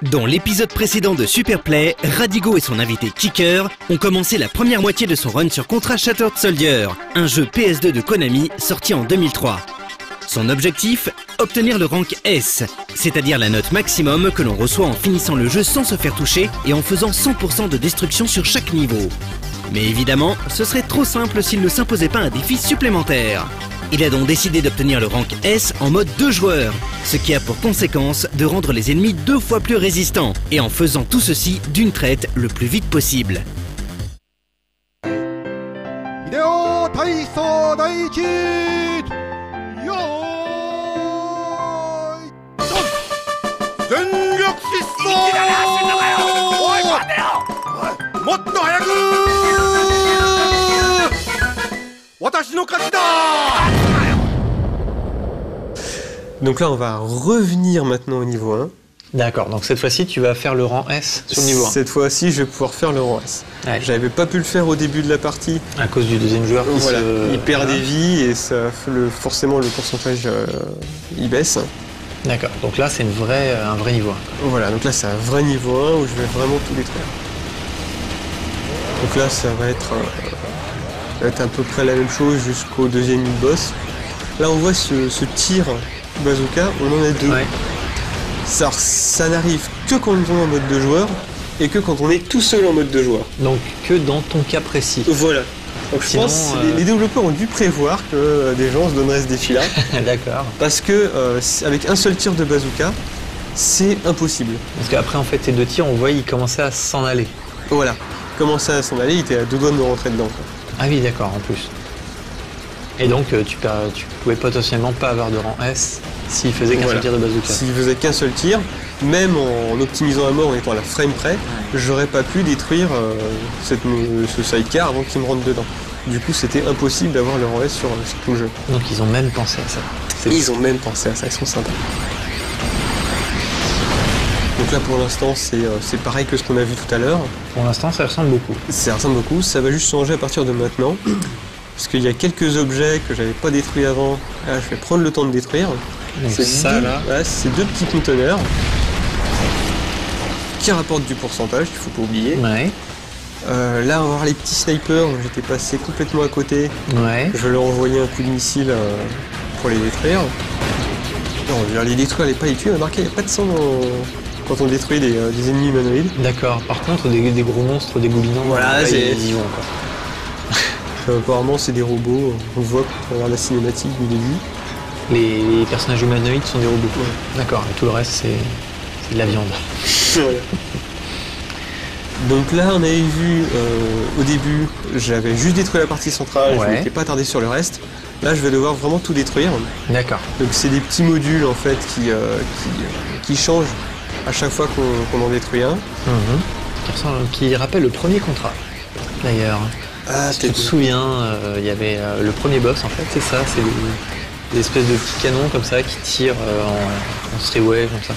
Dans l'épisode précédent de Superplay, Radigo et son invité Kicker ont commencé la première moitié de son run sur Contra Shattered Soldier, un jeu PS2 de Konami sorti en 2003. Son objectif, obtenir le rank S, c'est-à-dire la note maximum que l'on reçoit en finissant le jeu sans se faire toucher et en faisant 100% de destruction sur chaque niveau. Mais évidemment, ce serait trop simple s'il ne s'imposait pas un défi supplémentaire. Il a donc décidé d'obtenir le rank S en mode 2 joueurs, ce qui a pour conséquence de rendre les ennemis 2 fois plus résistants, et en faisant tout ceci d'une traite le plus vite possible. Donc là, on va revenir maintenant au niveau 1. D'accord, donc cette fois-ci, tu vas faire le rang S sur le niveau 1. Cette fois-ci, je vais pouvoir faire le rang S. Ouais. J'avais pas pu le faire au début de la partie. À cause du deuxième joueur qui il perd des vies et ça, forcément le pourcentage il baisse. D'accord, donc là, c'est un vrai niveau 1. Voilà, donc là, c'est un vrai niveau 1 où je vais vraiment tout détruire. Donc là, ça va être à peu près la même chose jusqu'au deuxième boss. Là, on voit ce tir bazooka, on en a 2. Ouais. Ça n'arrive que quand on est en mode 2 joueurs et que quand on est tout seul en mode 2 joueurs. Donc que dans ton cas précis. Voilà. Donc je pense que les développeurs ont dû prévoir que des gens se donneraient ce défi-là. D'accord. Parce que avec un seul tir de bazooka, c'est impossible. Parce qu'après, en fait, tes 2 tirs, on voit, ils commençaient à s'en aller. Voilà. Il commençait à s'en aller, il était à 2 doigts de rentrer dedans. Quoi. Ah oui, d'accord, en plus. Et donc, tu pouvais potentiellement pas avoir de rang S s'il faisait qu'un seul tir de bazooka. S'il faisait qu'un seul tir, même en optimisant à mort, en étant à la frame près, j'aurais pas pu détruire ce sidecar avant qu'il me rentre dedans. Du coup, c'était impossible d'avoir le rang S sur tout le jeu. Donc, ils ont même pensé à ça. Ils ont même pensé à ça, ils sont sympas. Donc là, pour l'instant, c'est pareil que ce qu'on a vu tout à l'heure. Pour l'instant, ça ressemble beaucoup. Ça ressemble beaucoup, ça va juste changer à partir de maintenant. Parce qu'il y a quelques objets que j'avais pas détruits avant. Là, je vais prendre le temps de détruire. Donc ça, là... Ouais, c'est 2 petits conteneurs qui rapportent du pourcentage, il faut pas oublier. Ouais. Là, on va voir les petits snipers, j'étais passé complètement à côté. Ouais. Je vais leur envoyer un coup de missile pour les détruire. Non, on va les détruire, pas les tuer. Remarquez, il n'y a pas de sang quand on détruit des ennemis humanoïdes. D'accord. Par contre, des gros monstres, des gobelins, voilà, là, ils y vont, quoi. Apparemment, c'est des robots. On le voit quand on regarde la cinématique du début. Les personnages humanoïdes sont des robots. Ouais. D'accord. Et tout le reste, c'est de la viande. Voilà. Donc là, on avait vu au début, j'avais juste détruit la partie centrale. Je ne m'étais pas attardé sur le reste. Là, je vais devoir vraiment tout détruire. D'accord. Donc c'est des petits modules en fait qui changent à chaque fois qu'on en détruit un. Qui rappelle le premier contrat, d'ailleurs. Ah, si tu te souviens, il y avait le premier boss, en fait, c'est ça, c'est des espèces de petits canons comme ça qui tirent en streetway, comme ça.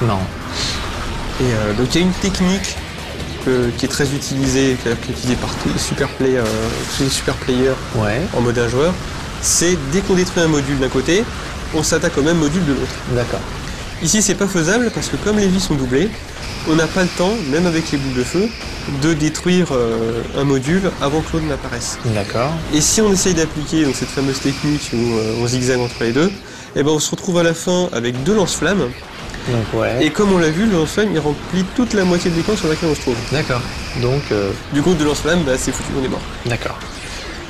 Non. Et donc il y a une technique qui est très utilisée, qui est utilisée par tous les super players en mode 1 joueur. C'est dès qu'on détruit un module d'un côté, on s'attaque au même module de l'autre. D'accord. Ici, c'est pas faisable parce que comme les vies sont doublées, on n'a pas le temps, même avec les boules de feu, de détruire un module avant que l'autre n'apparaisse. D'accord. Et si on essaye d'appliquer cette fameuse technique où on zigzague entre les deux, eh ben on se retrouve à la fin avec 2 lance-flammes. Donc, et comme on l'a vu, le lance-flamme il remplit toute la moitié de l'écran sur laquelle on se trouve. D'accord. Donc. Du coup, 2 lance-flammes, c'est foutu, on est mort. D'accord.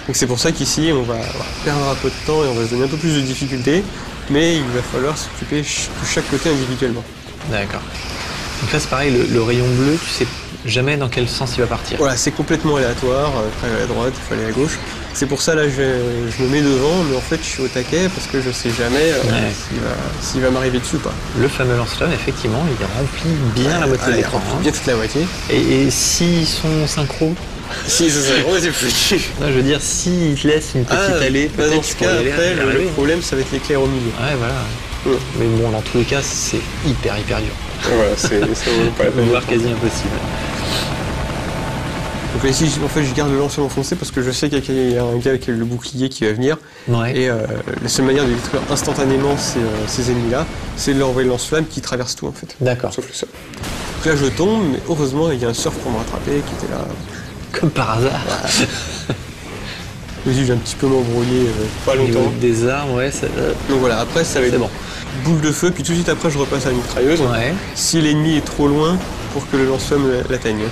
Donc c'est pour ça qu'ici, on va perdre un peu de temps et on va se donner un peu plus de difficulté, mais il va falloir s'occuper de chaque côté individuellement. D'accord. Donc là, c'est pareil, le rayon bleu, tu sais jamais dans quel sens il va partir. Voilà, c'est complètement aléatoire, il faut aller à droite, il faut aller à gauche. C'est pour ça, là, je me mets devant, mais en fait, je suis au taquet parce que je sais jamais s'il va m'arriver dessus ou pas. Le fameux lance-flamme, effectivement, il remplit bien la moitié de l'écran. Il remplit bien toute la moitié. Et s'ils sont synchro, si ils sont synchro, c'est foutu. Non, je veux dire, s'ils te laissent une petite allée, peut-être dans ce cas, après, le problème, ça va être l'éclair au milieu. Ouais, voilà. Mais bon, dans tous les cas, c'est hyper dur. Voilà, c'est pas voire quasi impossible. Donc là ici, en fait, je garde le lance-flamme enfoncé parce que je sais qu'il y a un gars qui a le bouclier qui va venir. Ouais. Et la seule manière de détruire instantanément ces ennemis-là, c'est de leur envoyer le lance-flamme qui traverse tout en fait. D'accord. Sauf le sol. Donc là je tombe, mais heureusement il y a un surf pour me rattraper qui était là. Comme par hasard. Vas-y, j'ai un petit peu m'embrouillé pas longtemps. Des armes, ouais. Donc voilà, après ça va être bon. Boule de feu, puis tout de suite après je repasse à la mitrailleuse. Ouais. Si l'ennemi est trop loin pour que le lance-flamme l'atteigne.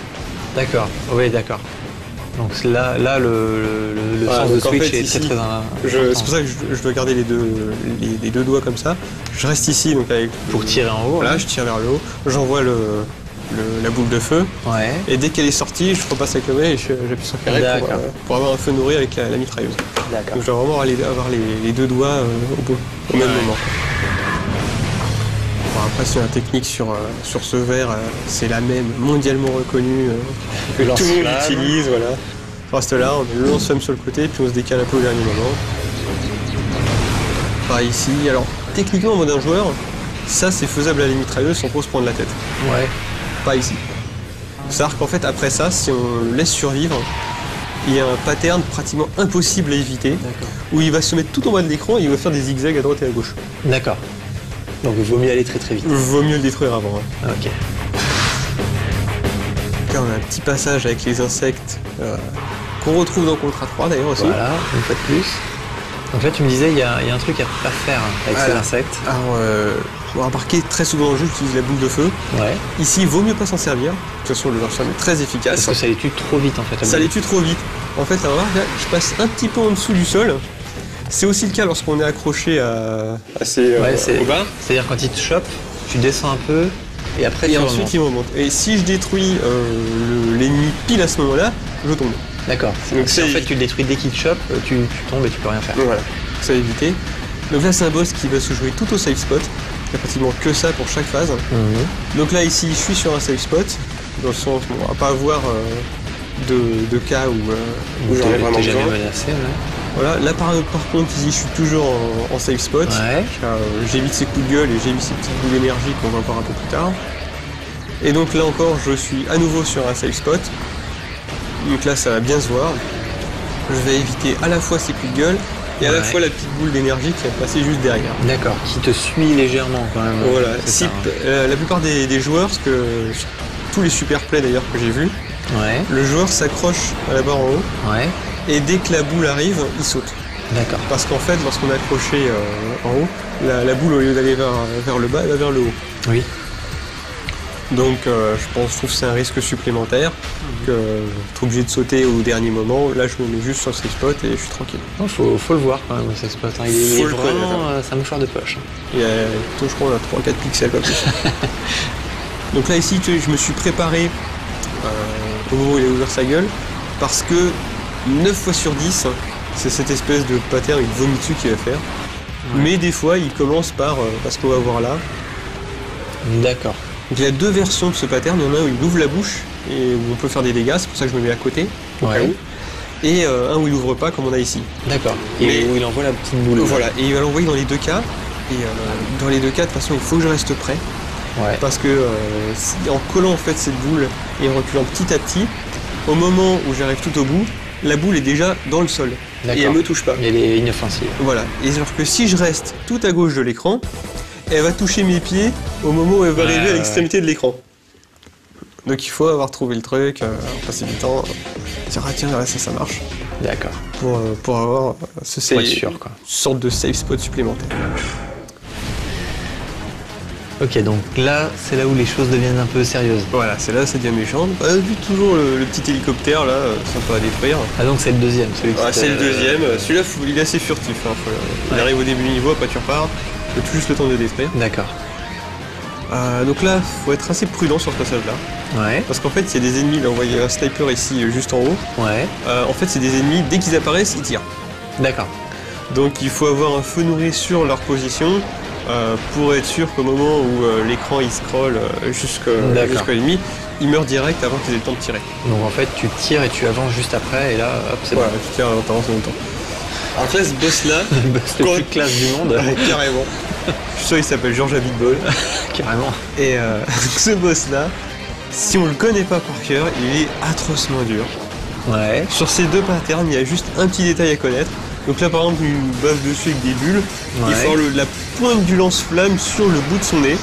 D'accord, oui, d'accord. Donc là le sens de switch est très important. C'est pour ça que je dois garder les deux doigts comme ça. Je reste ici donc avec pour tirer en haut. Là, je tire vers le haut. J'envoie la boule de feu. Ouais. Et dès qu'elle est sortie, je repasse avec le main et j'appuie sur carré pour avoir un feu nourri avec la mitrailleuse. D'accord. Donc je dois vraiment avoir les deux doigts au même moment. Après, c'est une technique sur ce verre, c'est la même, mondialement reconnue, que tout le monde utilise. Voilà. On reste là, on met le lance-flamme sur le côté, puis on se décale un peu au dernier moment. Pareil ici. Alors, techniquement, en mode un joueur, ça c'est faisable à la mitrailleuse sans trop se prendre la tête. Ouais. Pas ici. C'est-à-dire qu'en fait, après ça, si on le laisse survivre, il y a un pattern pratiquement impossible à éviter, où il va se mettre tout en bas de l'écran et il va faire des zigzags à droite et à gauche. D'accord. Donc il vaut mieux aller très très vite. Il vaut mieux le détruire avant. Hein. Ok. Là on a un petit passage avec les insectes qu'on retrouve dans Contra 3 d'ailleurs aussi. Voilà, une fois de plus. Donc là tu me disais il y a un truc à pas faire avec ces insectes. Alors on va remarquer très souvent dans le jeu j'utilise la boule de feu. Ouais. Ici il vaut mieux pas s'en servir. De toute façon le lance-flamme est très efficace. Parce que ça les tue trop vite en fait. Ça les tue trop vite. En fait là je passe un petit peu en dessous du sol. C'est aussi le cas lorsqu'on est accroché au bas. C'est-à-dire quand il te chope, tu descends un peu et après et ensuite il remonte. Et si je détruis l'ennemi pile à ce moment-là, je tombe. D'accord. Donc si en fait tu le détruis dès qu'il te chope, tu tombes et tu peux rien faire. Donc, voilà, ça va éviter. Donc là c'est un boss qui va se jouer tout au safe spot. Il n'y a pratiquement que ça pour chaque phase. Donc là ici je suis sur un safe spot, dans le sens où on va pas avoir de cas où j'en ai vraiment besoin. Jamais menacé, ouais. Voilà, là par contre ici je suis toujours en safe spot, j'évite ces coups de gueule et j'évite ces petits bouts d'énergie qu'on va voir un peu plus tard. Et donc là encore je suis à nouveau sur un safe spot, donc là ça va bien se voir. Je vais éviter à la fois ces coups de gueule et à la fois la petite boule d'énergie qui va passer juste derrière. D'accord, qui te suit légèrement quand même. Voilà, si, la plupart des joueurs, parce que tous les super plays d'ailleurs que j'ai vus, le joueur s'accroche à la barre en haut. Et dès que la boule arrive, il saute. D'accord. Parce qu'en fait, lorsqu'on est accroché en haut, la boule, au lieu d'aller vers le bas, elle va vers le haut. Oui. Donc, je trouve que c'est un risque supplémentaire, que je suis obligé de sauter au dernier moment. Là, je me mets juste sur le safe spot et je suis tranquille. Il faut le voir quand même, le safe spot. Hein. Il est vraiment c'est un mouchoir de poche. Il y a, je crois, on a 3-4 pixels comme ça. Donc là, ici, je me suis préparé au moment où il a ouvert sa gueule, parce que 9 fois sur 10, c'est cette espèce de pattern, il vomit dessus qu'il va faire. Mais des fois, il commence par ce qu'on va voir là. D'accord. Donc il y a deux versions de ce pattern. Il y en a un où il ouvre la bouche et où on peut faire des dégâts, c'est pour ça que je me mets à côté. Et un où il ouvre pas, comme on a ici. D'accord. Et où il envoie la petite boule. Voilà, et il va l'envoyer dans les deux cas. Et dans les deux cas, de toute façon, il faut que je reste prêt. Parce que en collant en fait cette boule et en reculant petit à petit, au moment où j'arrive tout au bout, la boule est déjà dans le sol. Et elle me touche pas. Elle est inoffensive. Voilà. Et alors que si je reste tout à gauche de l'écran, elle va toucher mes pieds au moment où elle va arriver à l'extrémité de l'écran. Donc il faut avoir trouvé le truc, passer du temps, dire tiens ça marche. D'accord. Pour avoir ce sorte de safe spot supplémentaire. Ok, donc là, c'est là où les choses deviennent un peu sérieuses. Voilà, c'est là, ça devient méchant. Vu toujours le petit hélicoptère là, sympa à détruire. Ah donc c'est le deuxième, celui qui c'est le deuxième. Celui-là, il est assez furtif. Hein. Il arrive au début du niveau, après tu repars. Il faut juste le temps de détruire. D'accord. Donc là, il faut être assez prudent sur ce passage-là. Parce qu'en fait, il y a des ennemis. Là, on voit un sniper ici, juste en haut. En fait, c'est des ennemis, dès qu'ils apparaissent, ils tirent. D'accord. Donc il faut avoir un feu nourri sur leur position. Pour être sûr qu'au moment où l'écran il scrolle jusqu'à l'ennemi, il meurt direct avant qu'ils aient le temps de tirer. Donc en fait tu tires et tu avances juste après et là hop c'est bon. Tu tires en même temps. Alors là ce boss là, le boss le plus classe du monde. Carrément. Je suis sûr il s'appelle George Abitbol. Carrément. Et ce boss là, si on le connaît pas par cœur, il est atrocement dur. Ouais. Sur ces 2 patterns, il y a juste un petit détail à connaître. Donc là, par exemple, une baffe dessus avec des bulles. Il faut avoir la pointe du lance-flamme sur le bout de son nez.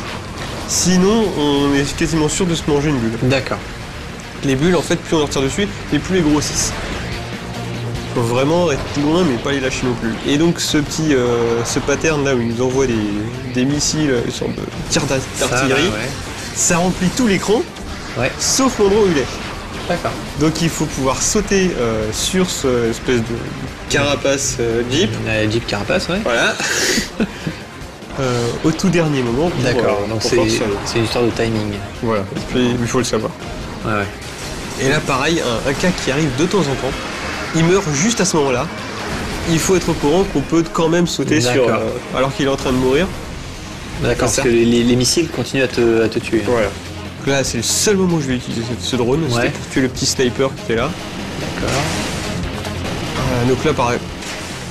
Sinon, on est quasiment sûr de se manger une bulle. D'accord. Les bulles, en fait, plus on en retire dessus, et plus les grossissent. Faut vraiment être loin, mais pas les lâcher non plus. Et donc, ce pattern là où il nous envoie des missiles, une sorte de tir d'artillerie, ça remplit tout l'écran, sauf l'endroit où il est. D'accord. Donc, il faut pouvoir sauter sur cette espèce de carapace Jeep. Jeep carapace, ouais. Voilà. Au tout dernier moment. D'accord, donc c'est une histoire de timing. Voilà, il faut le savoir. Ouais. Et là, pareil, un cas qui arrive de temps en temps, il meurt juste à ce moment-là. Il faut être au courant qu'on peut quand même sauter sur, alors qu'il est en train de mourir. D'accord, parce que les missiles continuent à te tuer. Voilà. Donc là, c'est le seul moment où je vais utiliser ce drone, c'était pour tuer le petit sniper qui était là. D'accord. Donc là, pareil.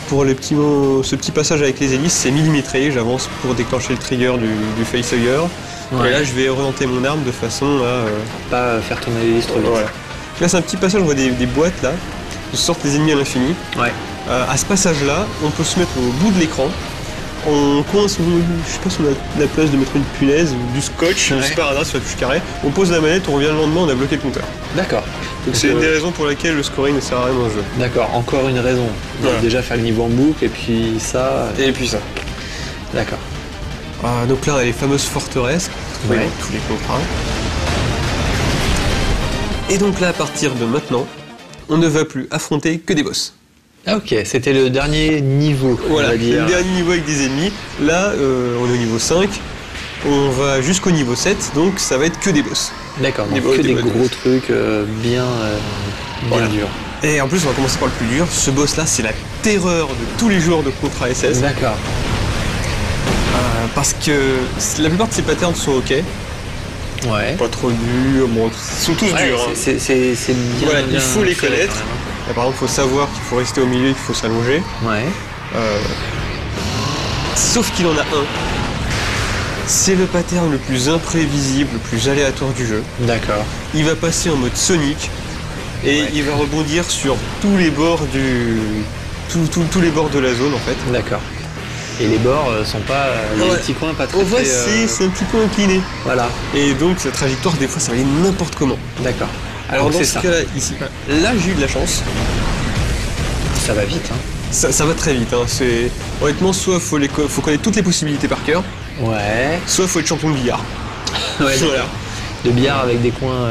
Pour ce petit passage avec les hélices, c'est millimétré, j'avance pour déclencher le trigger du facehugger. Et là, je vais orienter mon arme de façon à... pas faire tourner l'hélice trop vite. Voilà. Là, c'est un petit passage, on voit des boîtes là, qui sortent des ennemis à l'infini. Ouais. À ce passage-là, on peut se mettre au bout de l'écran. On coince, je sais pas si on a la place de mettre une punaise ou du scotch, c'est par hasard sur la touche carré. On pose la manette, on revient le lendemain, on a bloqué le compteur. D'accord. Donc c'est une des raisons pour laquelle le scoring ne sert à rien dans le jeu. D'accord, encore une raison. Voilà. Déjà faire le niveau en boucle et puis ça. Et puis ça. D'accord. Donc là on a les fameuses forteresses, tous les contrats. Et donc là à partir de maintenant, on ne va plus affronter que des boss. Ah ok, c'était le dernier niveau. Voilà, le dernier niveau avec des ennemis. Là on est au niveau 5, on va jusqu'au niveau 7, donc ça va être que des boss. D'accord, donc que des gros trucs bien durs. Et en plus on va commencer par le plus dur, ce boss là c'est la terreur de tous les joueurs de Contra SS. D'accord. Parce que la plupart de ces patterns sont ok. Ouais. Pas trop durs, bon, ils sont tous durs. Hein. C'est bien. Voilà, il faut les connaître. Là, par exemple, il faut savoir qu'il faut rester au milieu, qu'il faut s'allonger. Ouais. Sauf qu'il en a un. C'est le pattern le plus imprévisible, le plus aléatoire du jeu. D'accord. Il va passer en mode Sonic et il va rebondir sur tous les bords tous les bords de la zone en fait. D'accord. Et les bords sont pas les petits coins pas très. On voit c'est un petit peu incliné. Voilà. Et donc sa trajectoire des fois ça va aller n'importe comment. D'accord. Alors dans ce cas-là, ici, là j'ai eu de la chance. Ça va vite, hein. Ça va très vite, hein. Honnêtement, soit faut connaître toutes les possibilités par cœur. Ouais. Soit faut être champion de billard. Ouais, voilà. De billard avec des coins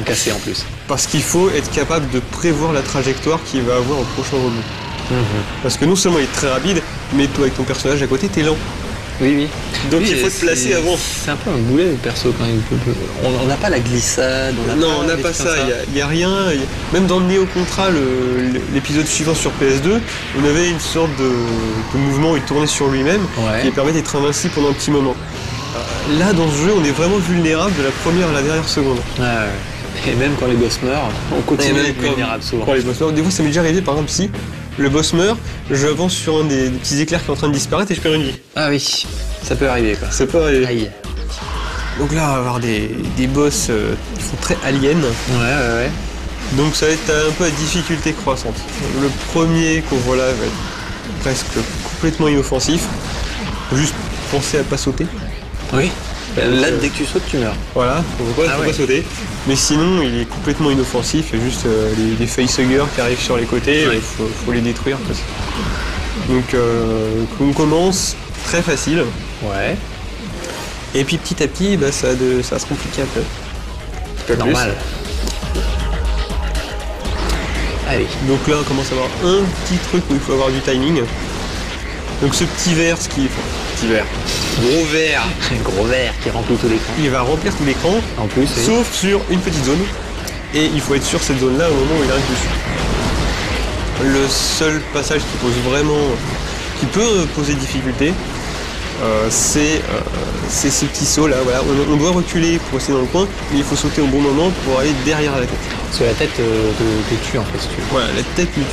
cassés en plus. Parce qu'il faut être capable de prévoir la trajectoire qu'il va avoir au prochain rebond. Parce que non seulement il est très rapide, mais toi avec ton personnage à côté, t'es lent. Oui. Donc il faut te placer avant. C'est un peu un boulet le perso quand même. On n'a pas la glissade. On n'a pas ça. Il n'y a rien. Même dans le Neo Contra, l'épisode suivant sur PS2, on avait une sorte de mouvement où il tournait sur lui-même qui permet d'être invincible pendant un petit moment. Là, dans ce jeu, on est vraiment vulnérable de la première à la dernière seconde. Et même quand les boss meurent, on continue à être vulnérable souvent. Quand les boss meurent, des fois ça m'est déjà arrivé, par exemple, si le boss meurt, j'avance sur un des petits éclairs qui est en train de disparaître et je perds une vie. Ah oui, ça peut arriver quoi. Ça peut arriver. Aïe. Donc là, on va avoir des boss qui font très aliens. Ouais. Donc ça va être un peu à difficulté croissante. Le premier qu'on voit là va être presque complètement inoffensif. Faut juste penser à pas sauter. Oui. Là, dès que tu sautes, tu meurs. Voilà, faut pas sauter. Mais sinon, il est complètement inoffensif. Il y a juste les facehuggers qui arrivent sur les côtés. Il faut les détruire. Donc, on commence très facile. Ouais. Et puis petit à petit, ça va se compliquer un peu. Normal. Allez. Donc là, on commence à avoir un petit truc où il faut avoir du timing. Donc ce petit verre, petit verre. Gros verre. Gros verre qui remplit tout l'écran. Il va remplir tout l'écran. En plus. Sauf sur une petite zone. Et il faut être sur cette zone-là au moment où il arrive dessus. Le seul passage qui peut poser difficulté, c'est ce petit saut là. Voilà. On doit reculer pour rester dans le coin, mais il faut sauter au bon moment pour aller derrière la tête. Parce que la tête te tue en fait si tu veux. Voilà, la tête me tue.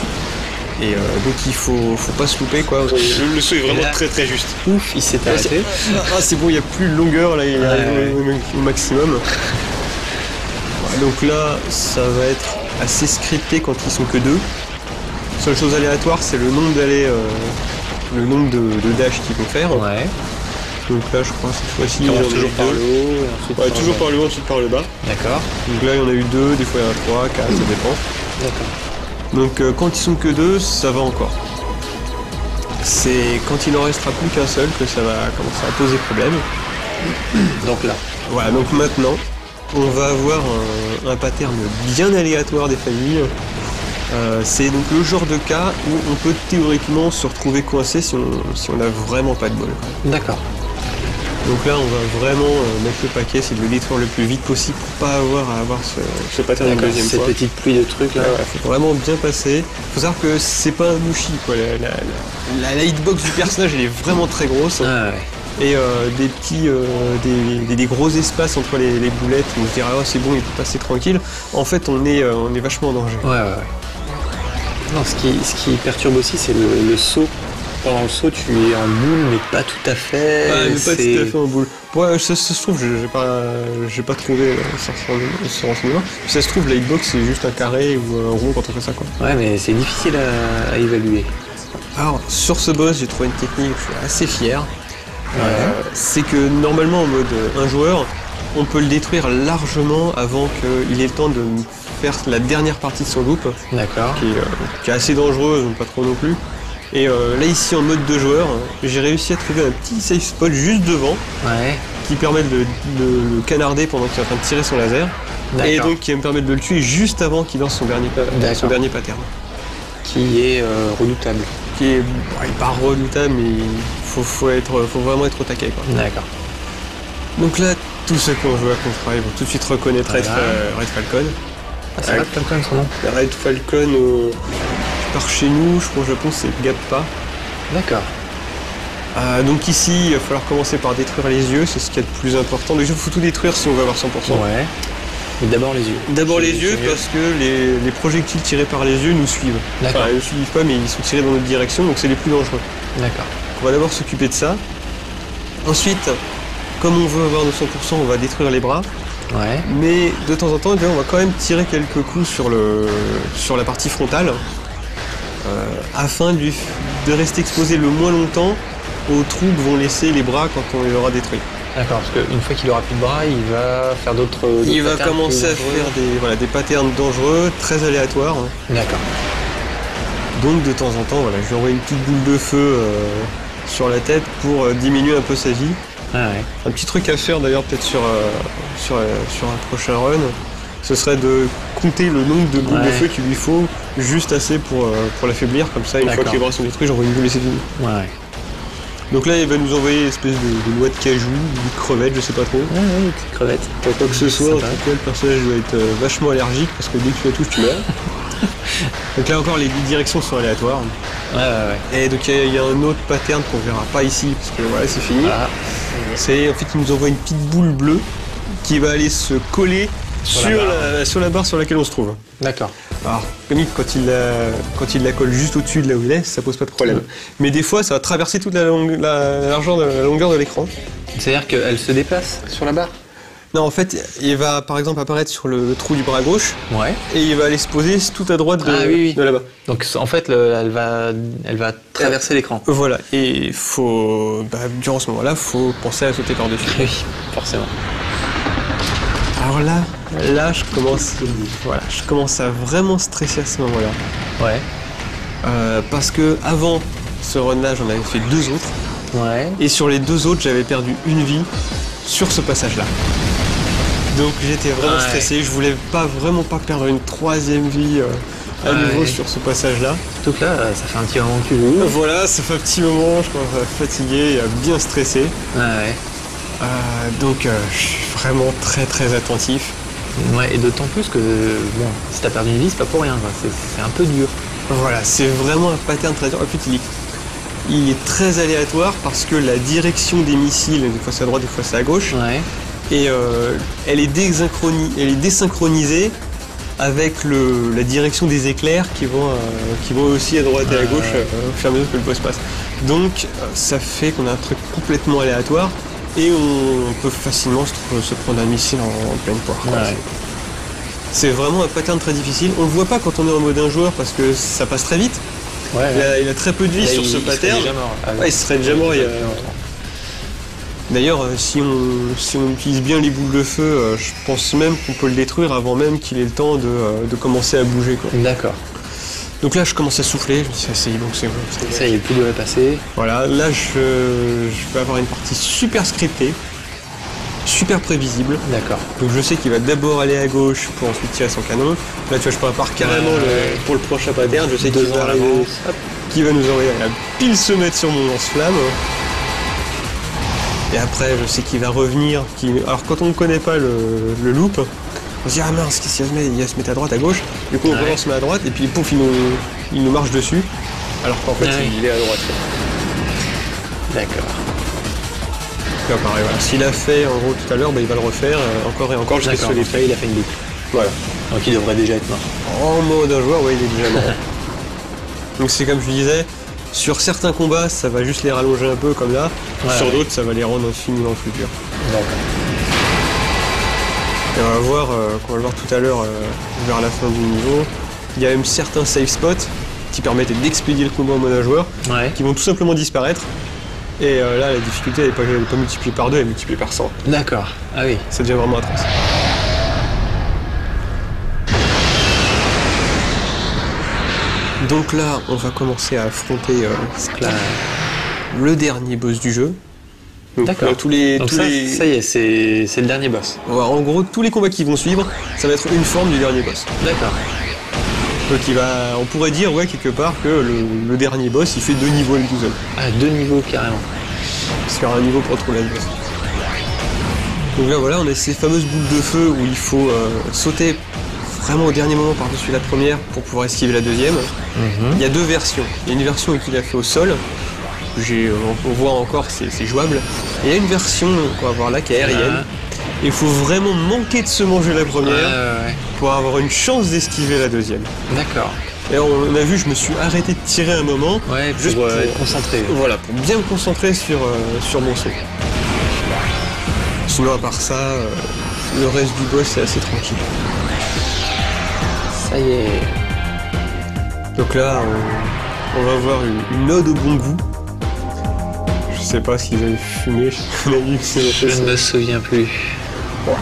Et donc il faut pas se louper quoi. Le saut est vraiment très très juste. Ouf, il s'est arrêté. C'est bon, il n'y a plus de longueur là, il arrive au maximum. Voilà, donc là, ça va être assez scriptés quand ils sont que deux. Seule chose aléatoire, c'est le nombre d'allées, le nombre de dash qu'ils vont faire. Ouais. Donc là, je crois cette fois-ci, j'en ai toujours par le haut, ouais, toujours par le haut, ensuite par le bas. D'accord. Donc là, il y en a eu 2, des fois il y en a 3, 4, ça dépend. D'accord. Donc quand ils sont que 2, ça va encore. C'est quand il n'en restera plus qu'un seul que ça va commencer à poser problème. Donc là. Voilà, donc maintenant, on va avoir un pattern bien aléatoire des familles. C'est donc le genre de cas où on peut théoriquement se retrouver coincé si on n'a vraiment pas de bol. D'accord. Donc là, on va vraiment mettre le paquet, c'est de le détruire le plus vite possible pour pas avoir à avoir ce pattern une deuxième fois. Cette petite pluie de trucs là. Ouais, faut vraiment bien passer. Faut savoir que c'est pas un Mushi, quoi. La hitbox du personnage, elle est vraiment très grosse. Ah, ouais. Et des petits, des gros espaces entre les boulettes où on se dirait oh, c'est bon, il peut passer tranquille. En fait, on est vachement en danger. Ouais. Non, ce qui perturbe aussi, c'est le saut. Pendant le saut, tu es en boule, mais pas tout à fait. Ouais, mais pas tout à fait en boule. Ouais, ça se trouve, j'ai pas trouvé ce renseignement. Ça se trouve, la hitbox, c'est juste un carré ou un rond quand on fait ça, quoi. Ouais, mais c'est difficile à évaluer. Alors, sur ce boss, j'ai trouvé une technique, je suis assez fier. Ouais. C'est que normalement, en mode un joueur, on peut le détruire largement avant qu'il ait le temps de faire la dernière partie de son loop. D'accord. Qui est assez dangereuse, pas trop non plus. Et là ici en mode 2 joueurs, j'ai réussi à trouver un petit safe spot juste devant, qui permet de le canarder pendant qu'il est en train de tirer son laser, et donc qui va me permettre de le tuer juste avant qu'il lance son dernier pattern. Qui est redoutable. Qui est pas redoutable, mais faut vraiment être au taquet, quoi. D'accord. Donc là, tous ceux qui ont joué à Contra, ils vont tout de suite reconnaître Red Falcon. Ah, c'est Red Falcon son nom. Red Falcon par chez nous, je crois au Japon c'est Gappa. D'accord. Donc ici, il va falloir commencer par détruire les yeux, c'est ce qu'il y a de plus important. Déjà, il faut tout détruire si on veut avoir 100%. Ouais. Mais d'abord les yeux. D'abord les yeux, parce que les projectiles tirés par les yeux nous suivent. D'accord. Enfin, ils ne nous suivent pas, mais ils sont tirés dans notre direction, donc c'est les plus dangereux. D'accord. On va d'abord s'occuper de ça. Ensuite, comme on veut avoir nos 100%, on va détruire les bras. Ouais. Mais de temps en temps, on va quand même tirer quelques coups sur la partie frontale. Afin de rester exposé le moins longtemps aux trous que vont laisser les bras quand on les aura détruits. D'accord, parce qu'une fois qu'il aura plus de bras, il va faire d'autres il va commencer à faire des patterns dangereux, très aléatoires. D'accord. Donc de temps en temps, je lui envoie une petite boule de feu sur la tête pour diminuer un peu sa vie. Ah ouais. Un petit truc à faire d'ailleurs peut-être sur un prochain run, ce serait de compter le nombre de boules de feu qu'il lui faut, juste assez pour l'affaiblir, comme ça une fois que les bras sont détruits, j'envoie une boule et c'est fini. Ouais. Donc là il va nous envoyer une espèce de noix de cajou, de crevette, je sais pas trop. Ouais, une petite crevette. Pour quoi que ce soit, en tout cas le personnage doit être vachement allergique parce que dès que tu la touches tu meurs. Donc là encore les directions sont aléatoires. Ouais. Et donc il y a un autre pattern qu'on verra pas ici parce que voilà c'est fini. Voilà. C'est en fait il nous envoie une petite boule bleue qui va aller se coller sur la barre sur laquelle on se trouve. D'accord. Alors, quand il la colle juste au-dessus de là où il est, ça pose pas de problème. Mais des fois, ça va traverser toute la longueur de l'écran. C'est-à-dire qu'elle se déplace sur la barre? Non, en fait, il va par exemple apparaître sur le trou du bras gauche. Ouais. Et il va aller se poser tout à droite de là-bas. Donc en fait, elle va traverser l'écran. Voilà. Et durant ce moment-là, faut penser à sauter par-dessus. Oui, forcément. Alors là, je commence à vraiment stresser à ce moment-là. Ouais. Parce que avant ce run-là, j'en avais fait 2 autres. Ouais. Et sur les 2 autres, j'avais perdu une vie sur ce passage-là. Donc j'étais vraiment stressé. Je voulais vraiment pas perdre une 3e vie à nouveau sur ce passage-là. Surtout que là, ça fait un petit moment que tu joues. Voilà, ça fait un petit moment. Je commence à fatiguer et à bien stresser. Ouais. Donc je suis vraiment très très attentif. Ouais, et d'autant plus que si t'as perdu une vie, c'est pas pour rien, quoi. C'est un peu dur. Voilà, c'est vraiment un pattern très dur. En fait, il est très aléatoire parce que la direction des missiles, des fois c'est à droite, des fois c'est à gauche. Ouais. Et elle est désynchronisée avec la direction des éclairs qui vont aussi à droite et à gauche au fur et à mesure que le boss passe. Donc ça fait qu'on a un truc complètement aléatoire. Et on peut facilement se prendre un missile en pleine poire. Ouais. C'est vraiment un pattern très difficile. On le voit pas quand on est en mode un joueur parce que ça passe très vite. Il a très peu de vie sur ce pattern. Il serait déjà mort il y a longtemps. D'ailleurs, si on utilise bien les boules de feu, je pense même qu'on peut le détruire avant même qu'il ait le temps de commencer à bouger. D'accord. Donc là, je commence à souffler, je me dis, c'est bon, c'est bon. Ça y est, plus de passer. Voilà, là, je vais avoir une partie super scriptée, super prévisible. D'accord. Donc je sais qu'il va d'abord aller à gauche pour ensuite tirer son canon. Là, tu vois, je prépare carrément pour le prochain pattern. Je sais qu'il va arriver, qui va nous envoyer à pile se mettre sur mon lance-flamme. Et après, je sais qu'il va revenir. Alors, quand on ne connaît pas le loop, on se dit, ah mince, qu'est-ce qu'il va se mettre à droite, à gauche. Du coup, on se met à droite, et puis pouf, il nous marche dessus. Alors qu'en fait, il est à droite. D'accord. Là, pareil, voilà. S'il a fait, en gros, tout à l'heure, il va le refaire encore et encore jusqu'à ce que les faits. Il a fait une boucle. Voilà. Donc, il devrait déjà être mort. En mode un joueur, il est déjà mort. Donc, c'est comme je disais, sur certains combats, ça va juste les rallonger un peu, comme là. Sur d'autres, ça va les rendre infiniment plus durs. D'accord. Et on va voir tout à l'heure vers la fin du niveau, il y a même certains save spots qui permettent d'expédier le combat en mode un joueur, qui vont tout simplement disparaître. Et là, la difficulté elle n'est pas multipliée par 2, elle est multipliée par 100. D'accord, ah oui. Ça devient vraiment atroce. Donc là, on va commencer à affronter le dernier boss du jeu. D'accord. Ça y est, c'est le dernier boss. En gros, tous les combats qui vont suivre, ça va être une forme du dernier boss. D'accord. Donc on pourrait dire, quelque part, que le dernier boss, il fait 2 niveaux tout seul. Ah, 2 niveaux carrément. Parce qu'il y aura un niveau pour trouver le boss. Donc là, voilà, on a ces fameuses boules de feu où il faut sauter vraiment au dernier moment par-dessus la première pour pouvoir esquiver la deuxième. Il y a 2 versions. Il y a une version qu'il a fait au sol. On voit encore, c'est jouable. Et il y a une version qu'on va voir là qui est aérienne. Il faut vraiment manquer de se manger la première pour avoir une chance d'esquiver la deuxième. D'accord. Et on a vu, je me suis arrêté de tirer un moment. Juste pour être concentré. Voilà, pour bien me concentrer sur mon saut. Sinon, à part ça, le reste du boss est assez tranquille. Ça y est. Donc là, on va voir une ode au bon goût. Je sais pas s'ils avaient fumé, je ne me souviens plus. Ouais.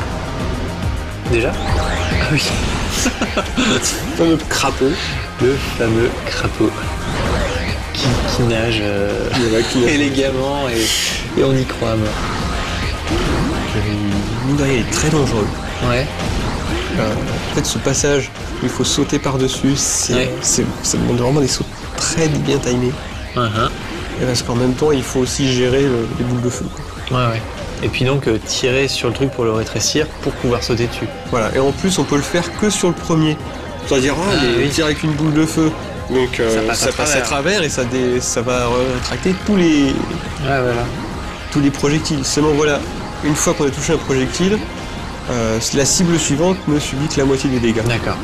Déjà ? Ah oui. Le fameux crapaud. Le fameux crapaud. Qui nage élégamment et on y croit. Il est très dangereux. Ouais. En fait, ce passage où il faut sauter par-dessus, ça demande vraiment des sauts très bien timés. Et parce qu'en même temps, il faut aussi gérer les boules de feu. Ouais. Et puis donc tirer sur le truc pour le rétrécir pour pouvoir sauter dessus. Voilà, et en plus on peut le faire que sur le premier. C'est-à-dire, tire avec une boule de feu. Donc ça passe à travers et ça va rétracter tous les projectiles. Seulement voilà, une fois qu'on a touché un projectile, la cible suivante ne subit que la moitié des dégâts. D'accord.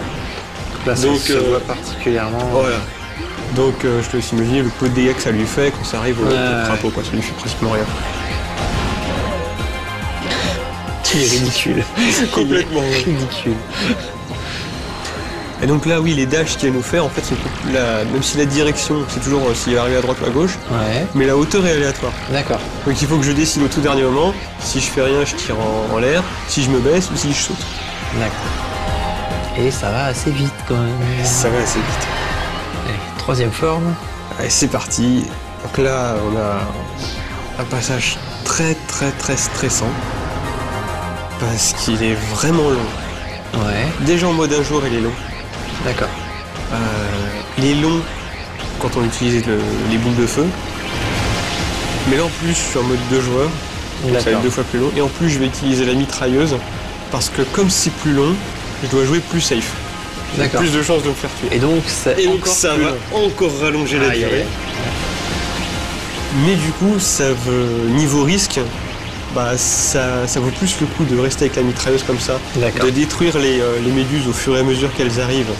Là, ça se voit particulièrement. Voilà. Donc je te laisse imaginer le peu de dégâts que ça lui fait quand ça arrive au crapaud, ça lui fait pratiquement rien. Il est ridicule. Complètement ridicule. Et donc là, oui, les dashs qu'il va nous faire, en fait, même si la direction, c'est toujours s'il va arriver à droite ou à gauche, mais la hauteur est aléatoire. D'accord. Donc il faut que je décide au tout dernier moment, si je fais rien, je tire en l'air, si je me baisse ou si je saute. D'accord. Et ça va assez vite quand même. Ça va assez vite. Allez, 3e forme. Allez, c'est parti. Donc là, on a un passage très stressant. Parce qu'il est vraiment long. Déjà en mode un jour, il est long. D'accord. Il est long quand on utilise les boules de feu. Mais là en plus, je suis en mode 2 joueurs. Donc ça va être 2 fois plus long. Et en plus, je vais utiliser la mitrailleuse. Parce que comme c'est plus long, je dois jouer plus safe. J'ai plus de chances de me faire tuer. Et donc ça va encore rallonger la durée. Mais du coup, niveau risque, ça vaut plus le coup de rester avec la mitrailleuse comme ça, de détruire les méduses au fur et à mesure qu'elles arrivent,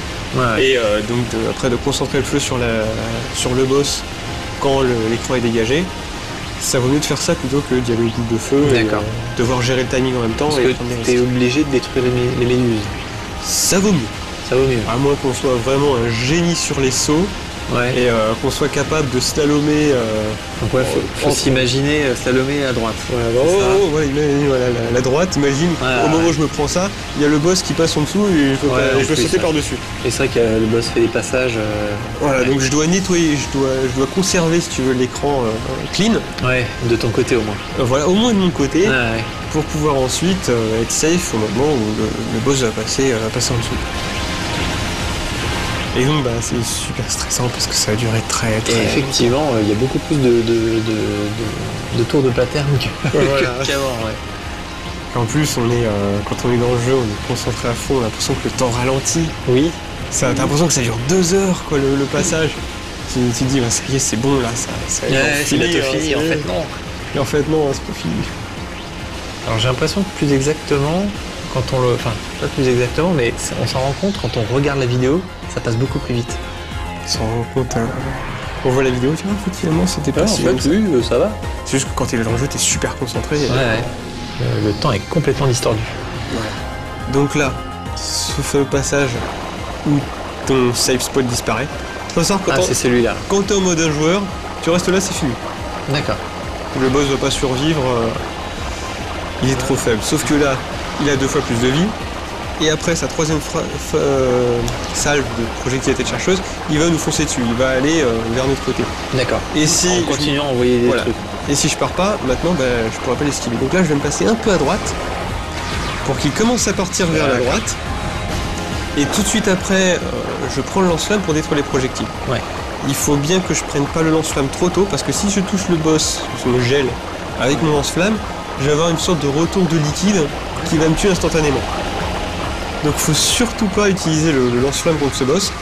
et donc après de concentrer le feu sur le boss quand l'écran est dégagé. Ça vaut mieux de faire ça plutôt que d'y aller au bout de feu et devoir gérer le timing en même temps. Parce que t'es obligé de détruire les méduses. ça vaut mieux. Ça vaut mieux. À moins qu'on soit vraiment un génie sur les sauts. Ouais. Et qu'on soit capable de slalomer. Donc faut s'imaginer slalomer à droite. Voilà, la droite, imagine, au moment où je me prends ça, il y a le boss qui passe en dessous et je peux sauter par-dessus. Et c'est vrai que le boss fait des passages. Voilà, donc je dois nettoyer, je dois conserver, si tu veux, l'écran clean. Ouais, de ton côté au moins. Voilà, au moins de mon côté, pour pouvoir ensuite être safe au moment où le boss va passer en dessous. Et donc c'est super stressant parce que ça va durer très Et effectivement, il y a beaucoup plus de tours de pattern qu'avant. En plus, quand on est dans le jeu, on est concentré à fond, on a l'impression que le temps ralentit. Oui. T'as l'impression que ça dure 2 heures, quoi, le passage. Tu te dis, ça y est, c'est bon, là, ça c'est bientôt fini, en fait, non. Et en fait, non, c'est pas fini. Alors j'ai l'impression que plus exactement, pas plus exactement, mais on s'en rend compte quand on regarde la vidéo, ça passe beaucoup plus vite. On s'en rend compte, on voit la vidéo, tu vois, finalement c'était pas si long. Ça va. C'est juste que quand t'es dans le jeu, t'es super concentré. Le temps est complètement distordu. Ouais. Donc là, ce fameux passage où ton safe spot disparaît. C'est celui-là. Quand t'es en mode un joueur, tu restes là, c'est fini. D'accord. Le boss va pas survivre, il est trop faible. Sauf que là, il a 2 fois plus de vie. Et après sa 3e salve de projectile à tête chercheuse, il va nous foncer dessus, il va aller vers notre côté. D'accord. Et si en continuant à envoyer des trucs. Et si je pars pas, maintenant je pourrais pas l'esquiver. Donc là je vais me passer un peu à droite pour qu'il commence à partir vers la droite. Et tout de suite après, je prends le lance-flamme pour détruire les projectiles. Ouais. Il faut bien que je prenne pas le lance-flamme trop tôt parce que si je touche le boss, je me gèle avec mon lance-flamme, je vais avoir une sorte de retour de liquide qui va me tuer instantanément. Donc faut surtout pas utiliser le lance-flamme contre ce boss.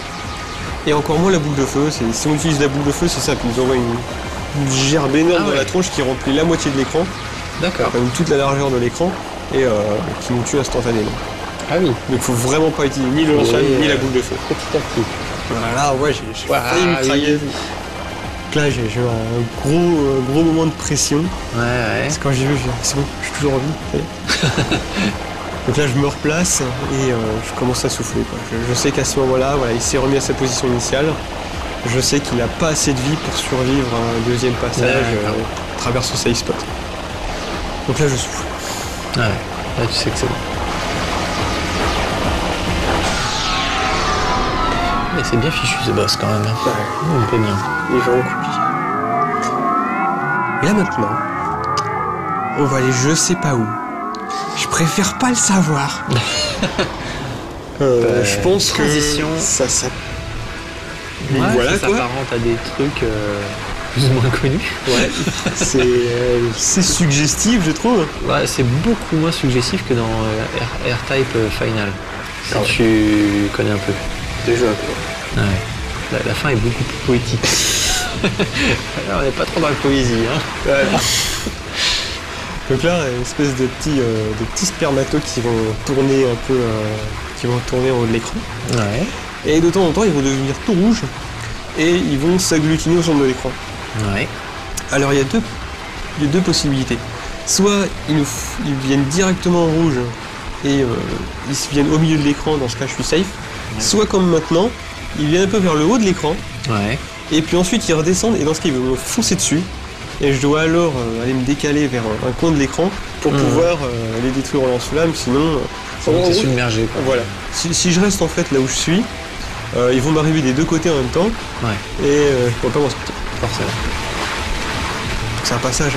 Et encore moins la boule de feu. Si on utilise la boule de feu, c'est simple, il nous envoie une gerbe énorme dans la tronche qui remplit la moitié de l'écran. D'accord. Enfin, toute la largeur de l'écran et qui nous tue instantanément. Ah oui. Donc faut vraiment pas utiliser ni le lance-flamme ni la boule de feu. Petit à petit. Voilà, j'ai failli me craquer. Là j'ai eu un gros moment de pression. Ouais. Parce que quand j'ai vu, c'est bon, je suis toujours en vie. Donc là je me replace et je commence à souffler, quoi. Je sais qu'à ce moment-là, il s'est remis à sa position initiale. Je sais qu'il n'a pas assez de vie pour survivre à un deuxième passage à travers ce safe spot. Donc là je souffle. Ouais, là tu sais que c'est bon. Mais c'est bien fichu ce boss quand même. Il me plaît bien. Il est vraiment compliqué. Et là maintenant, on va aller je sais pas où. Je préfère pas le savoir. Je pense que ça voilà, ça s'apparente à des trucs plus ou moins connus. Ouais. C'est suggestif, je trouve. Ouais, c'est beaucoup moins suggestif que dans R-Type Final. Si tu connais un peu. Déjà un peu. Ouais. La fin est beaucoup plus poétique. Alors, on n'est pas trop dans la poésie. Hein. Ouais. Donc là, une espèce de petits spermatos qui vont tourner un peu, en haut de l'écran. Ouais. Et de temps en temps, ils vont devenir tout rouges et ils vont s'agglutiner au centre de l'écran. Ouais. Alors il y a deux possibilités. Soit ils viennent directement en rouge et ils viennent au milieu de l'écran, dans ce cas je suis safe. Ouais. Soit comme maintenant, ils viennent un peu vers le haut de l'écran. Ouais. Et puis ensuite ils redescendent et dans ce cas ils vont me foncer dessus. Et je dois alors aller me décaler vers un coin de l'écran pour pouvoir les détruire au lance-flamme, sinon... c'est submergé. Quoi. Voilà. Si je reste en fait là où je suis, ils vont m'arriver des deux côtés en même temps. Ouais. Et je ne pourrai pas m'en sortir. Forcément. C'est un passage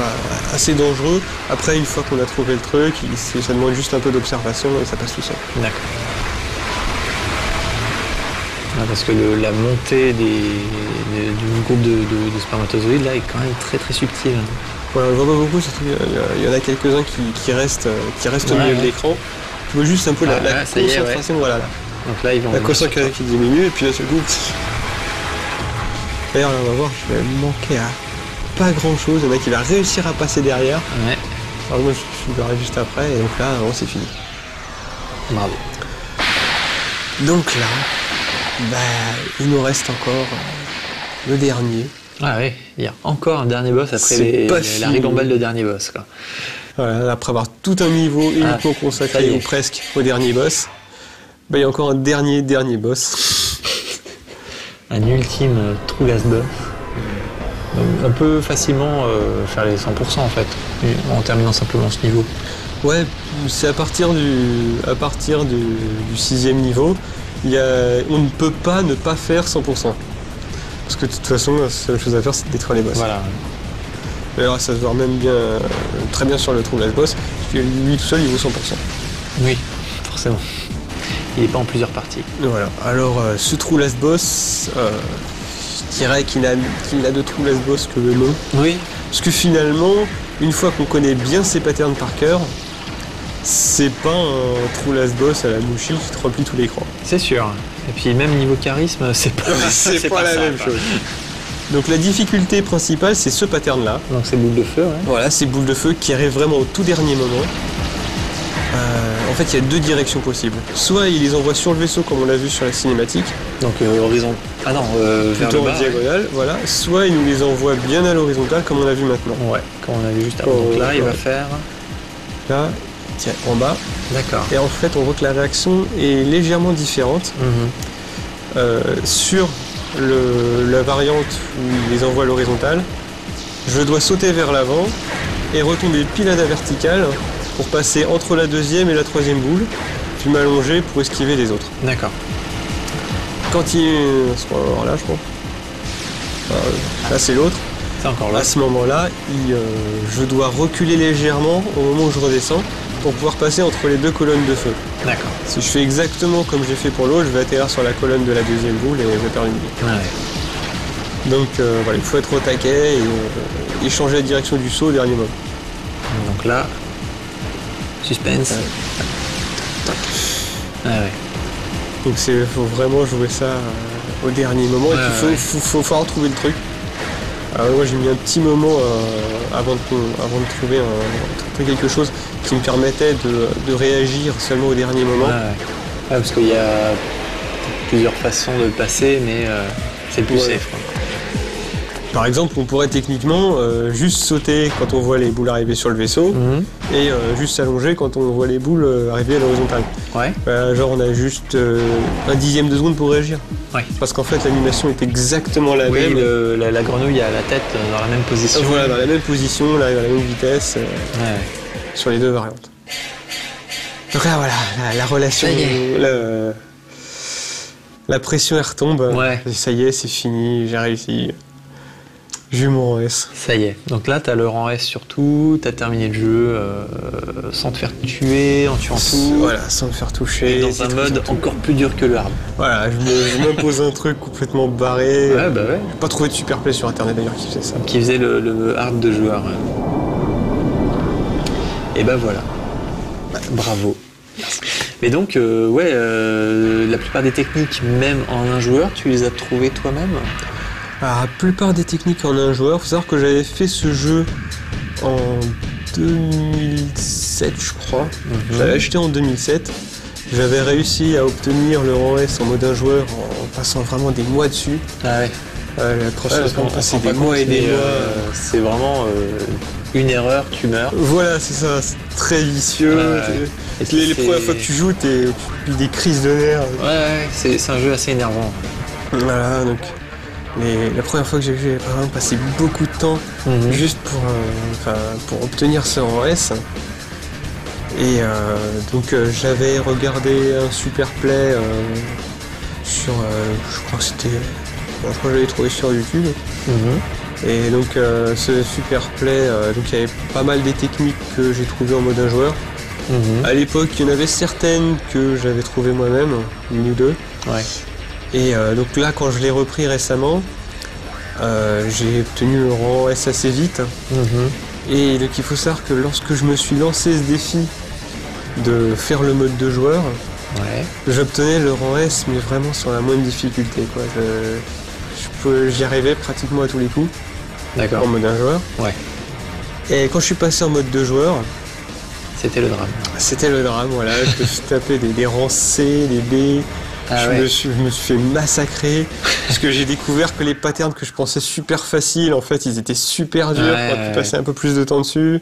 assez dangereux. Après, une fois qu'on a trouvé le truc, ça demande juste un peu d'observation et ça passe tout seul. D'accord. Parce que la montée du groupe de spermatozoïdes là est quand même très très subtile. Ouais, on le voit pas beaucoup, surtout il y en a quelques-uns qui restent au milieu de l'écran. Tu vois juste un peu la concentration, voilà. Donc là, ils vont... La concentration qui diminue et puis là, ce coup... D'ailleurs, on va voir, je vais manquer à pas grand-chose. Il y en a qui va réussir à passer derrière. Ouais. Alors moi, je verrai juste après et donc là, c'est fini. Bravo. Donc là... il nous reste encore le dernier. Ah oui, il y a encore un dernier boss après la ribambelle de dernier boss. Quoi. Voilà, après avoir tout un niveau uniquement consacré ou presque au dernier boss, Bah, il y a encore un dernier boss. Un ultime true last boss. Donc, on peut facilement faire les 100% en fait, en terminant simplement ce niveau. Ouais, c'est à partir du 6e niveau, on ne peut pas ne pas faire 100%. Parce que de toute façon, la seule chose à faire, c'est de détruire les boss. Voilà. Alors ça se voit même très bien sur le true last boss, parce que lui tout seul, il vaut 100%. Oui, forcément. Il n'est pas en plusieurs parties. Voilà. Alors, ce true last boss, je dirais qu'il n'a de true last boss que le nom. Oui. Parce que finalement, une fois qu'on connaît bien ses patterns par cœur, c'est pas un true last boss à la Mushi qui te remplit tout l'écran. C'est sûr. Et puis même niveau charisme, c'est pas la même chose. Donc la difficulté principale, c'est ce pattern-là. Donc c'est boule de feu, ouais. Voilà, c'est boule de feu qui arrive vraiment au tout dernier moment. En fait, il y a 2 directions possibles. Soit il les envoie sur le vaisseau, comme on l'a vu sur la cinématique. Donc horizon. Ah non, vers le bas. En diagonale, ouais. Voilà. Soit il nous les envoie bien à l'horizontale, comme on a vu maintenant. Ouais, comme on a vu juste avant. Donc là, il va faire... Là, tiens, en bas. D'accord. Et en fait, on voit que la réaction est légèrement différente. Sur la variante où il les envoie à l'horizontale, je dois sauter vers l'avant et retomber pile à la verticale pour passer entre la 2e et la 3e boule, puis m'allonger pour esquiver les autres. D'accord. Quand il est... là, je crois. Là, c'est l'autre. C'est encore là. À ce moment-là, je dois reculer légèrement au moment où je redescends pour pouvoir passer entre les 2 colonnes de feu. D'accord. Si je fais exactement comme j'ai fait pour l'autre, je vais atterrir sur la colonne de la 2e boule et je vais perdre une vie. Ouais. Donc voilà, il faut être au taquet et changer la direction du saut au dernier moment. Donc là, suspense. Ah ouais. Donc il faut vraiment jouer ça au dernier moment. Et puis faut retrouver le truc. Alors moi j'ai mis un petit moment avant de trouver quelque chose qui me permettait de réagir seulement au dernier moment. Ouais, parce qu'il y a plusieurs façons de le passer, mais c'est le plus safe. Quoi. Par exemple, on pourrait techniquement juste sauter quand on voit les boules arriver sur le vaisseau et juste s'allonger quand on voit les boules arriver à l'horizontale. Ouais. Genre on a juste 1/10 de seconde pour réagir. Ouais. Parce qu'en fait l'animation est exactement la même. La grenouille a la tête dans la même position. Voilà, dans la même position, elle arrive à la même vitesse sur les 2 variantes. Donc là voilà, la relation, la pression elle retombe. Ouais. Ça y est, c'est fini, j'ai réussi. J'ai eu mon rang S. Ça y est. Donc là, t'as le rang S sur tout, t'as terminé le jeu sans te faire tuer, en tuant tout. Voilà, sans me faire toucher. Et dans un mode encore plus dur que le hard. Voilà, je m'impose un truc complètement barré. Ouais, bah ouais. J'ai pas trouvé de Superplay sur internet d'ailleurs qui faisait ça. Qui faisait le hard de joueur. Et bah voilà. Bravo. Mais donc, la plupart des techniques, même en un joueur, tu les as trouvées toi-même ? Alors, la plupart des techniques en un joueur, il faut savoir que j'avais fait ce jeu en 2007, je crois. Je l'avais acheté en 2007. J'avais réussi à obtenir le rang S en mode un joueur en passant vraiment des mois dessus. Ah ouais. La première fois, on passait des mois et des mois. C'est vraiment une erreur, tu meurs. Voilà, c'est ça, c'est très vicieux. Les premières fois que tu joues, tu des crises de nerfs. Ouais, c'est un jeu assez énervant. Voilà, donc... la première fois que j'ai vu, j'ai vraiment passé beaucoup de temps juste pour obtenir ce rang S. Et donc j'avais regardé un Superplay sur, je crois que je l'avais trouvé sur YouTube. Et donc ce Superplay, donc il y avait pas mal des techniques que j'ai trouvées en mode un joueur. À l'époque, il y en avait certaines que j'avais trouvées moi-même, une ou deux. Ouais. Et donc là, quand je l'ai repris récemment, j'ai obtenu le rang S assez vite. Et donc il faut savoir que lorsque je me suis lancé ce défi de faire le mode de joueur, j'obtenais le rang S, mais vraiment sur la moindre difficulté, quoi. J'y arrivais pratiquement à tous les coups. D'accord. En mode un joueur. Ouais. Et quand je suis passé en mode de joueur, c'était le drame. C'était le drame, voilà. Je me suis tapé des rangs C, des B. Je me suis fait massacrer parce que j'ai découvert que les patterns que je pensais super faciles, en fait, ils étaient super durs. J'aurais pu passer un peu plus de temps dessus.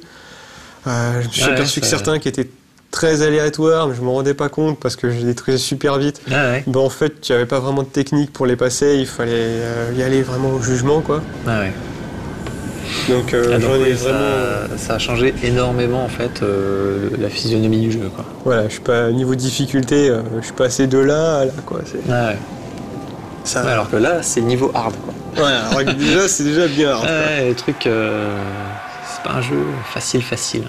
Je me suis aperçu que certains qui étaient très aléatoire, mais je m'en rendais pas compte parce que je les détruisais super vite. Ah ouais. En fait, il n'y avait pas vraiment de technique pour les passer, il fallait y aller vraiment au jugement, quoi. Ah ouais. Donc, ça a changé énormément en fait la physionomie du jeu, quoi. Voilà, je suis pas niveau difficulté, je suis passé de là à là, quoi. Ah ouais. Ça... Ouais, alors que là, c'est niveau hard, quoi. Ouais, alors déjà, c'est déjà bien hard. Ouais, le truc, c'est pas un jeu facile.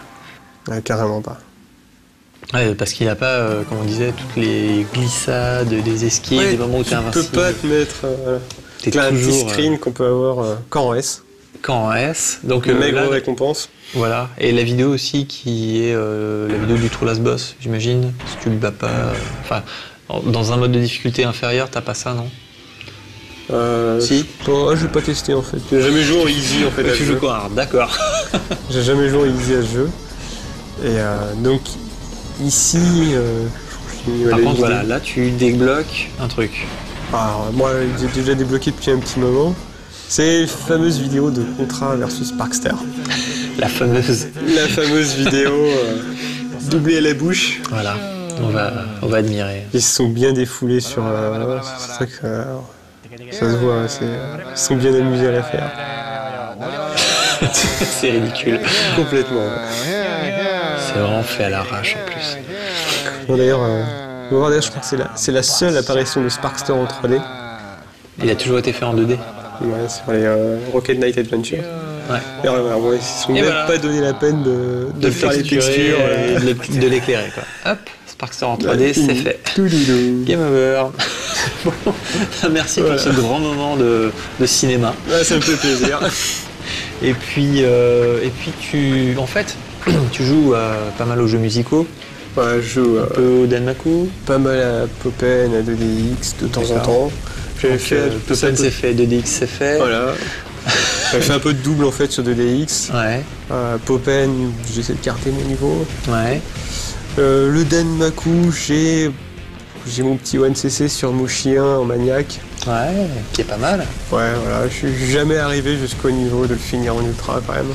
Ouais, carrément pas. Ouais, parce qu'il n'a pas, comme on disait, toutes les glissades, des esquives, des moments où t'es invincible. Tu peux pas te mettre un petit screen qu'on peut avoir qu'en S. Qu'en S. Donc, maigre récompense. Voilà. Et la vidéo aussi qui est la vidéo du True Last Boss, j'imagine. Si tu le bats pas. Enfin, dans un mode de difficulté inférieur, t'as pas ça, non? Si. Je vais pas tester en fait. J'ai jamais joué en easy en fait. Tu joues quoi hard, d'accord. J'ai jamais joué en easy à ce jeu. Et donc ici. Par contre, voilà, là tu débloques un truc. Alors, moi, j'ai déjà débloqué depuis un petit moment. C'est la fameuse vidéo de Contra versus Sparkster. La fameuse vidéo doublée à la bouche. Voilà, on va admirer. Ils se sont bien défoulés sur. C'est vrai que ça se voit, ils se sont bien amusés à la faire. C'est ridicule. Complètement. C'est vraiment fait à l'arrache en plus. Bon, d'ailleurs, je crois que c'est la seule apparition de Sparkster en 3D. Il a toujours été fait en 2D. Ouais, sur les Rocket Knight Adventure. Ouais. Et ils se sont même pas donné la peine de faire les textures et de l'éclairer, quoi. Hop, Sparkster en 3D, c'est fait. Game over. Bon, merci pour ce grand moment de cinéma. Ouais, ça me fait plaisir. Et puis tu joues pas mal aux jeux musicaux. Ouais, je joue un peu au Danmaku. Pas mal à Pop'n, à 2DX de temps en temps. J'avais fait Pop'n c'est fait, 2DX c'est fait. Voilà. J'avais fait un peu de double en fait sur 2DX. Ouais. Pop'n, j'essaie de carter mon niveau. Ouais. Le Danmaku, j'ai mon petit 1cc sur Moshi 1 en maniaque. Ouais, qui est pas mal. Ouais, voilà, je suis jamais arrivé jusqu'au niveau de le finir en ultra quand même.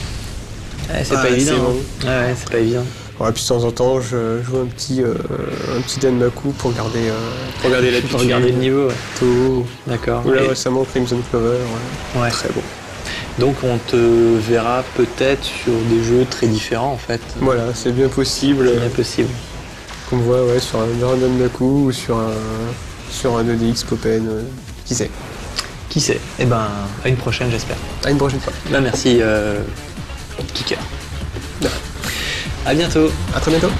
Ouais, c'est pas évident. Bon. Ouais, c'est pas évident. Ouais, puis de temps en temps, je joue un petit Danmaku pour garder l'habitude. Pour regarder le niveau, ouais. Tout. D'accord. Là, récemment, Crimson Clover, ouais. Très bon. Donc on te verra peut-être sur des jeux très différents en fait. Voilà, c'est bien possible. C'est bien possible. Qu'on me voit sur un Danmaku ou sur un 2DX Pop'n, qui sait. Qui sait. Eh ben, à une prochaine j'espère. À une prochaine fois. Là, merci Kicker. À bientôt. À très bientôt.